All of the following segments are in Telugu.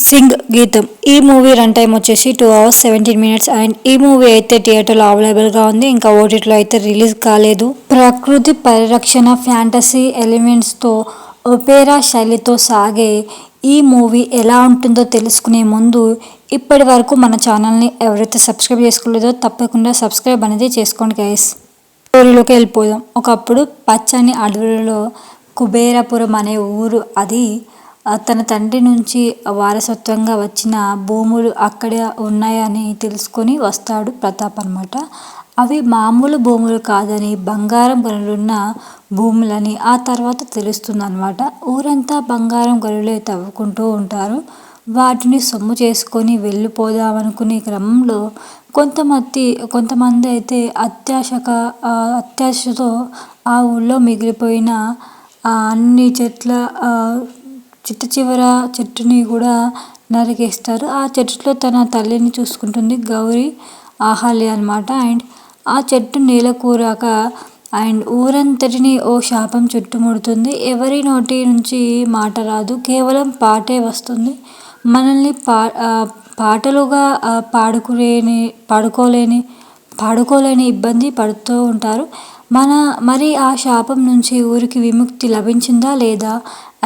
సింగ్ గీతం. ఈ మూవీ రన్ టైం వచ్చేసి 2 hours 17 minutes అండ్ ఈ మూవీ అయితే థియేటర్లో అవైలబుల్గా ఉంది. ఇంకా ఓటీటీలో అయితే రిలీజ్ కాలేదు. ప్రకృతి పరిరక్షణ, ఫ్యాంటసీ ఎలిమెంట్స్తో ఒపేరా శైలితో సాగే ఈ మూవీ ఎలా ఉంటుందో తెలుసుకునే ముందు ఇప్పటి వరకు మన ఛానల్ని ఎవరైతే సబ్స్క్రైబ్ చేసుకోలేదో తప్పకుండా సబ్స్క్రైబ్ అనేది చేసుకోండి గైస్. స్టోరీలోకి వెళ్ళిపోదాం. ఒకప్పుడు పచ్చని అడవులలో కుబేరపురం అనే ఊరు అది. తన తండ్రి నుంచి వారసత్వంగా వచ్చిన భూములు అక్కడ ఉన్నాయని తెలుసుకొని వస్తాడు ప్రతాప్ అనమాట. అవి మామూలు భూములు కాదని, బంగారం గనులున్న భూములని ఆ తర్వాత తెలుస్తుందన్నమాట. ఊరంతా బంగారం గనులే తవ్వుకుంటూ ఉంటారు. వాటిని సొమ్ము చేసుకొని వెళ్ళిపోదామనుకునే క్రమంలో కొంతమంది అయితే అత్యాశతో ఆ ఊళ్ళో మిగిలిపోయిన అన్ని చిట్ట చెట్టుని కూడా నరికేస్తారు. ఆ చెట్టులో తన తల్లిని చూసుకుంటుంది గౌరీ ఆహల్య అనమాట. అండ్ ఆ చెట్టు నేలకూరాక అండ్ ఊరంతటిని ఓ శాపం చుట్టుముడుతుంది. ఎవరి నోటి నుంచి మాట రాదు, కేవలం పాటే వస్తుంది. మనల్ని పాటలుగా పాడుకోలేని ఇబ్బంది పడుతూ ఉంటారు. మరి ఆ శాపం నుంచి ఊరికి విముక్తి లభించిందా లేదా,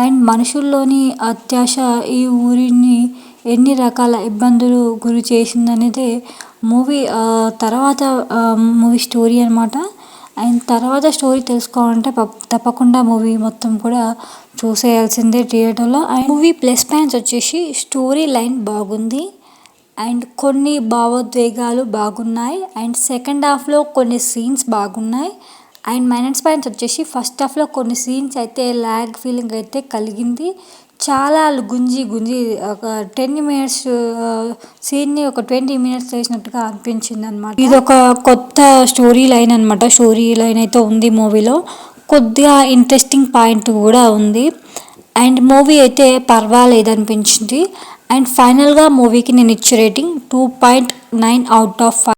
అండ్ మనుషుల్లోని అత్యాశ ఈ ఊరిని ఎన్ని రకాల ఇబ్బందులు గురి చేసిందనేదే మూవీ స్టోరీ అనమాట. అండ్ తర్వాత స్టోరీ తెలుసుకోవాలంటే తప్పకుండా మూవీ మొత్తం కూడా చూసేయాల్సిందే థియేటర్లో. అండ్ మూవీ ప్లస్ పాయింట్స్ వచ్చేసి స్టోరీ లైన్ బాగుంది అండ్ కొన్ని భావోద్వేగాలు బాగున్నాయి. అండ్ సెకండ్ హాఫ్లో కొన్ని సీన్స్ బాగున్నాయి. అండ్ మైనస్ పాయింట్స్ వచ్చేసి ఫస్ట్ హాఫ్లో కొన్ని సీన్స్ అయితే ల్యాగ్ ఫీలింగ్ అయితే కలిగింది. చాలా గుంజి ఒక 10 minutes సీన్ని ఒక 20 minutes చేసినట్టుగా అనిపించింది అనమాట. ఇది ఒక కొత్త స్టోరీ లైన్ అనమాట. స్టోరీ లైన్ అయితే ఉంది మూవీలో. కొద్దిగా ఇంట్రెస్టింగ్ పాయింట్ కూడా ఉంది. అండ్ మూవీ అయితే పర్వాలేదు అనిపించింది. అండ్ ఫైనల్గా మూవీకి నేను ఇచ్చే రేటింగ్ 2.9 out of 5.